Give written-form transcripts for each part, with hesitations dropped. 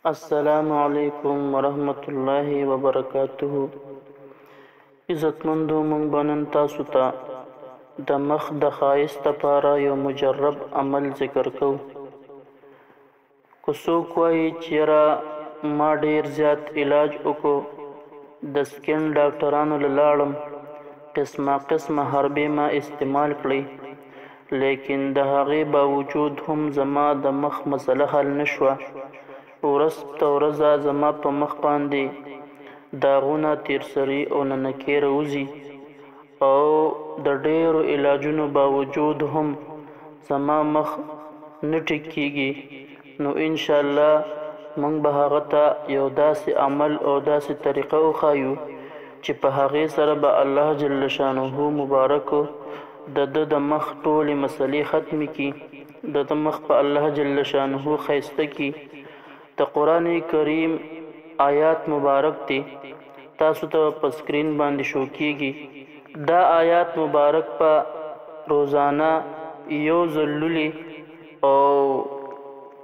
السلام علیکم ورحمت الله وبرکاته. عزتمندو مونږ به نن تاسو ته د مخ د ښایست لپاره یو مجرب عمل ذکر کوو. که څوک وایي چې یاره ما ډیر زیات علاج وکړو، د سکن ډاکټرانو له لاړم، قسمه حربې ما استعمال کړئ، لیکن د هغې باوجود هم زما د مخ مسله حل نشوه. ورځ په ورځ زما په مخ باندې داغونه، تیرسري او ننکې راوځي، او د ډیرو علاجونو باوجود هم زما مخ نه ټیک کیږي. نو انشاءالله موږ به هغه ته یو داسې عمل او داسې طریقه وښایو چې په هغې سره به الله جل شانه مبارک د مخ ټولې مسلې ختمې کړي، د مخ په الله جل شانه ښایسته کړي. د قرآن کریم آیات مبارک دی، تاسو ته په سکرین باندې شو کیږي. دا آیات مبارک په روزانه یو ځل لولي او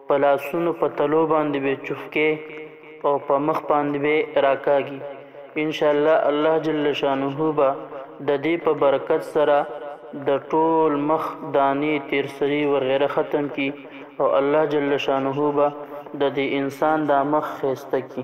په لاسونو په تلو باندې به چفکې او په مخ باندې به راکاږي. انشاءالله الله جل شانه به د دې په برکت سره د ټول مخ دانې، تیرسري وغیره ختم کی، او الله جل شانه به د دې انسان د مخ ښایسته کی.